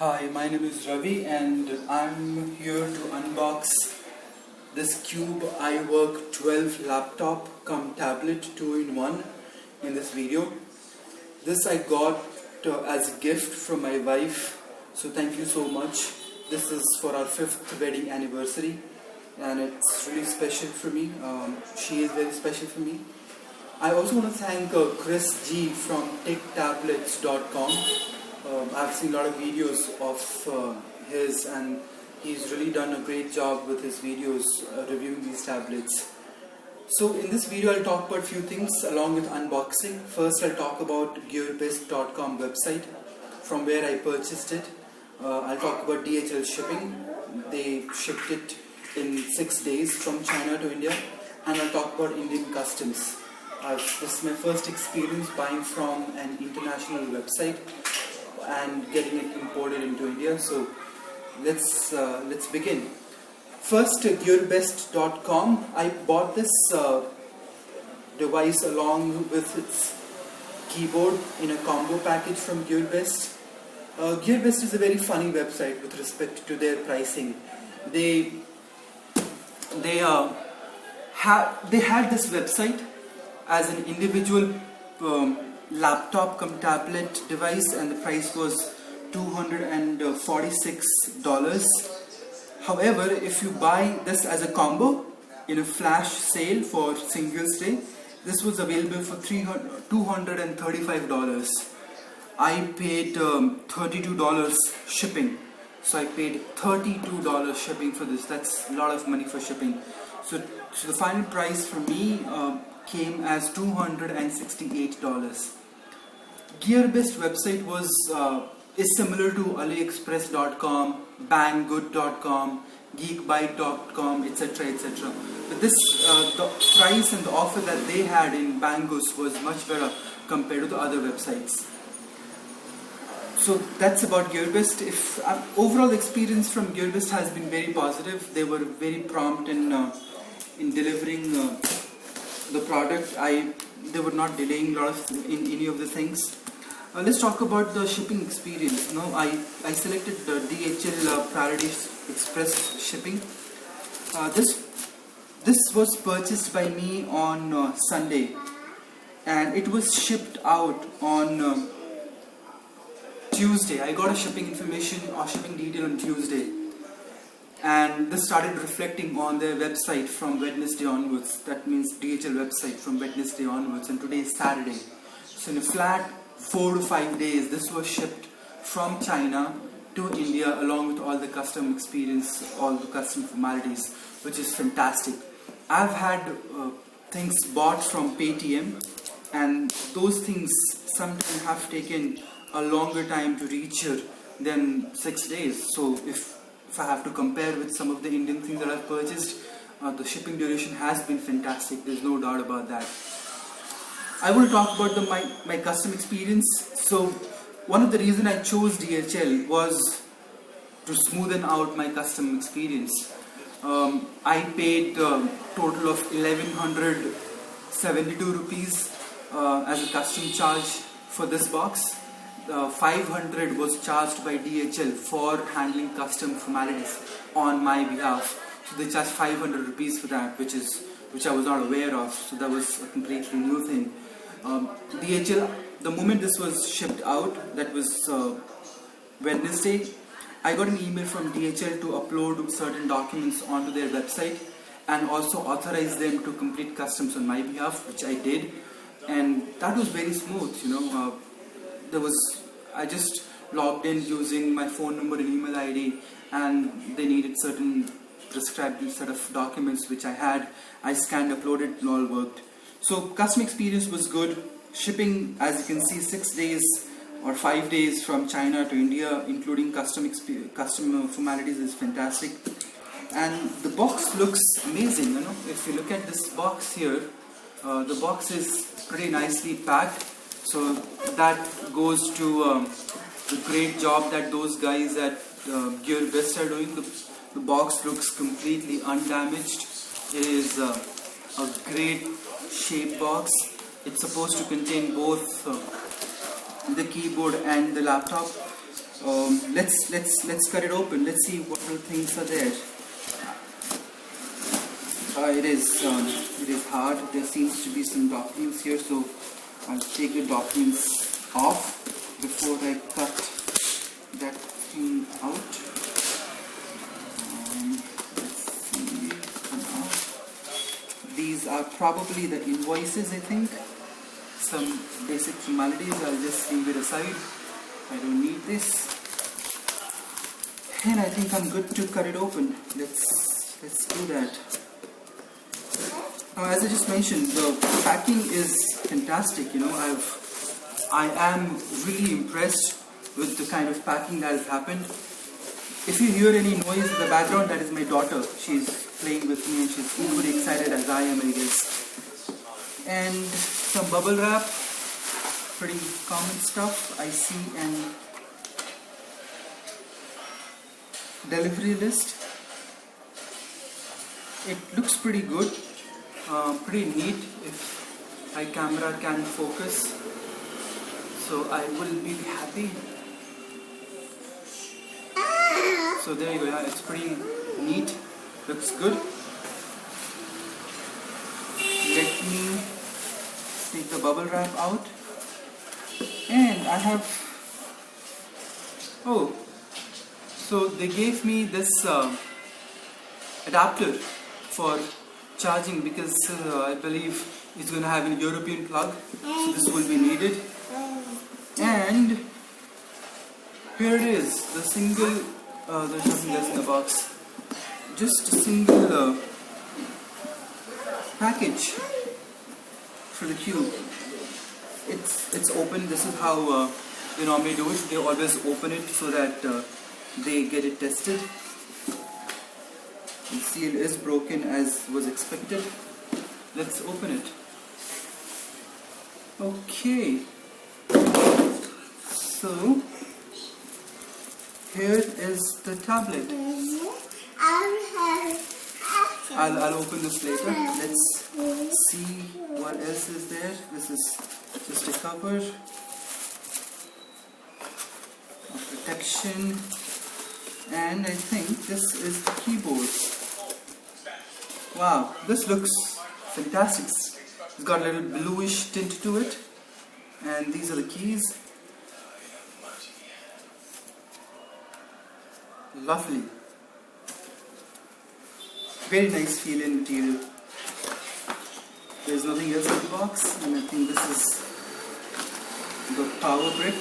Hi, my name is Ravi and I'm here to unbox this Cube iWork 12 laptop come tablet 2-in-1 in this video. This I got as a gift from my wife, so thank you so much. This is for our 5th wedding anniversary and it's really special for me. She is very special for me. I also want to thank Chris G from techtablets.com. I've seen a lot of videos of his and he's really done a great job with his videos reviewing these tablets. So in this video I'll talk about a few things along with unboxing. First I'll talk about gearbest.com website from where I purchased it. I'll talk about DHL shipping. They shipped it in 6 days from China to India, and I'll talk about Indian customs. This is my first experience buying from an international website and getting it imported into India. So let's begin. First, gearbest.com. I bought this device along with its keyboard in a combo package from Gearbest. Gearbest is a very funny website with respect to their pricing. They had this website as an individual laptop cum tablet device, and the price was $246. However, if you buy this as a combo in a flash sale for Singles Day, this was available for $235. I paid $32 shipping, so I paid $32 shipping for this. That's a lot of money for shipping. So the final price for me came as $268. Gearbest website is similar to AliExpress.com, Banggood.com, Geekbyte.com, etc. etc. But this the price and the offer that they had in Banggood was much better compared to the other websites. So that's about Gearbest. Overall experience from Gearbest has been very positive. They were very prompt in delivering the product. They were not delaying a lot in any of the things. Let's talk about the shipping experience. Now I selected the DHL Priority Express shipping. This was purchased by me on Sunday, and it was shipped out on Tuesday. I got a shipping information or shipping detail on Tuesday, and this started reflecting on their website from Wednesday onwards. That means DHL website from Wednesday onwards, and today is Saturday. So in a flat 4 to 5 days, this was shipped from China to India along with all the custom experience, all the custom formalities, which is fantastic. I've had things bought from Paytm, and those things sometimes have taken a longer time to reach here than 6 days. So if I have to compare with some of the Indian things that I've purchased, the shipping duration has been fantastic. There's no doubt about that. I will talk about my custom experience. So one of the reasons I chose DHL was to smoothen out my custom experience. I paid a total of 1172 rupees as a custom charge for this box. 500 was charged by DHL for handling custom formalities on my behalf. So they charged 500 rupees for that, which I was not aware of. So that was a completely new thing. DHL, the moment this was shipped out, that was Wednesday, I got an email from DHL to upload certain documents onto their website and also authorize them to complete customs on my behalf, which I did, and that was very smooth. I just logged in using my phone number and email ID, and they needed certain prescribed set of documents which I had. I scanned, uploaded, and all worked. So custom experience was good. Shipping, as you can see, 6 days or 5 days from China to India, including custom formalities, is fantastic. And the box looks amazing. If you look at this box here, the box is pretty nicely packed. So that goes to the great job that those guys at Gearbest are doing. The box looks completely undamaged. It is a great shape box. It's supposed to contain both the keyboard and the laptop. Let's cut it open. Let's see what little things are there. It is hard. There seems to be some documents here, so I'll take the documents off before I cut that thing out. Let's see. These are probably the invoices, I think. Some basic formalities. I'll just leave it aside. I don't need this. And I think I'm good to cut it open. Let's do that. Now, as I just mentioned, the packing is fantastic. I am really impressed with the kind of packing that has happened. If you hear any noise in the background, that is my daughter. She's playing with me and she's equally excited as I am, I guess. And some bubble wrap, pretty common stuff. I see an delivery list. It looks pretty good, pretty neat if my camera can focus. So I will be happy. So there you go. Yeah, it's pretty neat. Looks good. Let me take the bubble wrap out. And I have... Oh, so they gave me this adapter for charging because I believe it's going to have a European plug. So this will be needed. And here it is, the single, there's nothing else in the box. Just a single package for the cube. It's open. This is how they normally do it. They always open it so that they get it tested. The seal is broken as was expected. Let's open it. Okay. So here is the tablet. I'll open this later. Let's see what else is there. This is just a cover of protection, and I think this is the keyboard. Wow, this looks fantastic. It's got a little bluish tint to it, and these are the keys. Lovely. Very nice feeling material. There's nothing else in the box, and I think this is the power brick.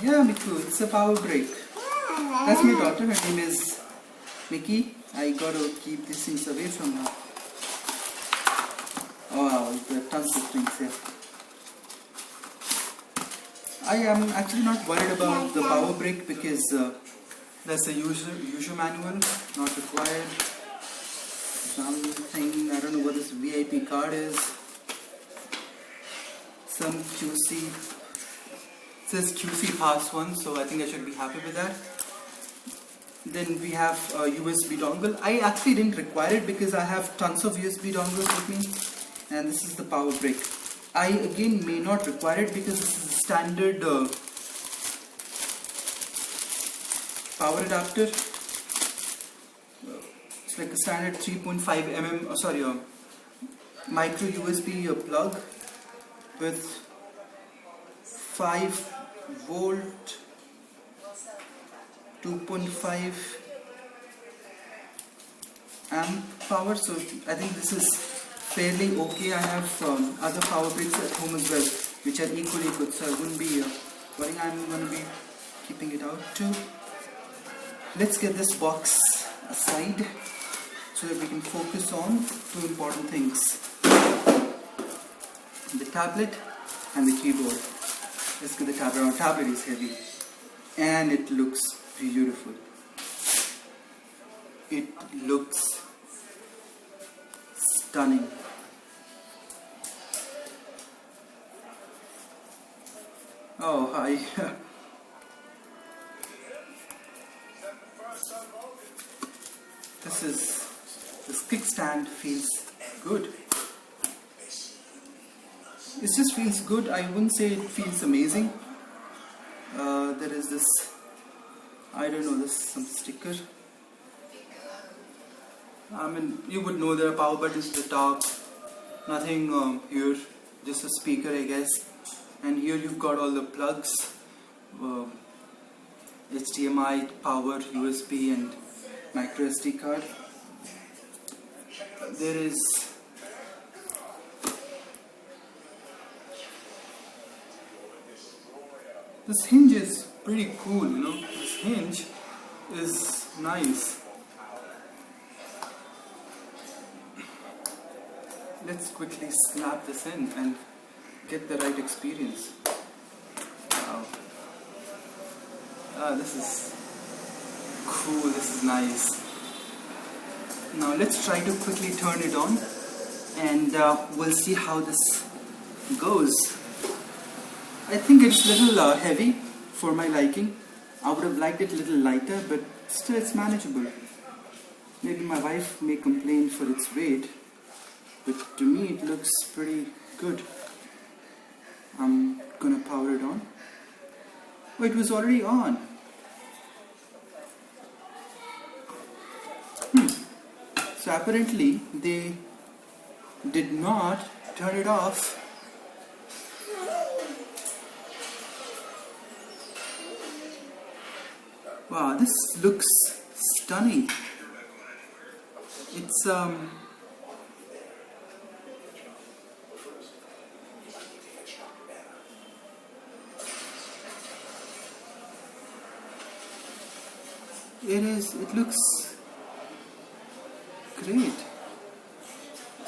Yeah, Miku, it's a power brick. That's my daughter. Her name is Mickey. I gotta keep these things away from her. Oh wow, there are tons of things here. I am actually not worried about the power brick because that's a user manual, not required. Something, I don't know what this VIP card is. Some QC, it says QC pass 1, so I think I should be happy with that. Then we have a USB dongle. I actually didn't require it because I have tons of USB dongles with me. And this is the power brick. I again may not require it because this is a standard power adapter. It's like a standard 3.5 mm, micro USB plug with 5 volt 2.5 amp power. So I think this is fairly okay. I have other power bricks at home as well, which are equally good, so I wouldn't be worrying. I'm going to be keeping it out too. Let's get this box aside so that we can focus on two important things: the tablet and the keyboard. Let's get the tablet. Our tablet is heavy and it looks beautiful. It looks stunning. Oh, hi. This kickstand feels good. It just feels good. I wouldn't say it feels amazing. There is this, I don't know, this some sticker. I mean, you would know there are power buttons at the top. Nothing here, just a speaker, I guess. And here you've got all the plugs, HDMI, power, USB, and micro SD card. There is this hinge is pretty cool, you know. This hinge is nice. Let's quickly snap this in and get the right experience. Wow. This is cool, this is nice. Now let's try to quickly turn it on and we'll see how this goes. I think it's a little heavy for my liking. I would have liked it a little lighter, but still it's manageable. Maybe my wife may complain for its weight, but to me it looks pretty good. I'm gonna power it on. Oh, it was already on. So apparently they did not turn it off. Wow, this looks stunning. It's it looks great.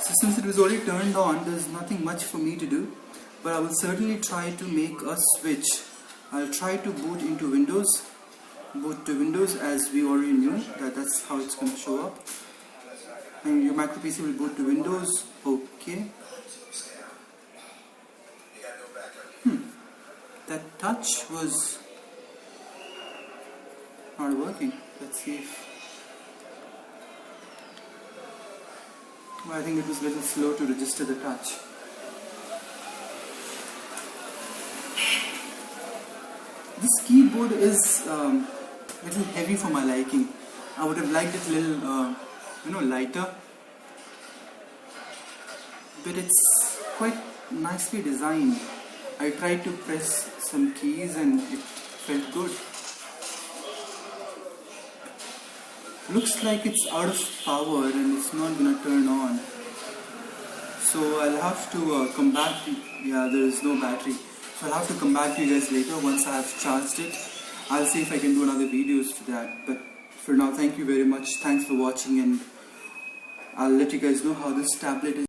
So since it was already turned on, there's nothing much for me to do, but I will certainly try to make a switch. I'll try to boot into Windows. Boot to Windows, as we already knew that's how it's going to show up. And your macro PC will boot to Windows. Okay. That touch was not working. Let's see if... Well, I think it was a little slow to register the touch. This keyboard is a little heavy for my liking. I would have liked it a little, lighter. But it's quite nicely designed. I tried to press some keys and it felt good. Looks like it's out of power and it's not gonna turn on. So I'll have to come back. Yeah, there is no battery. So I'll have to come back to you guys later once I have charged it. I'll see if I can do another videos for that. But for now, thank you very much. Thanks for watching, and I'll let you guys know how this tablet is.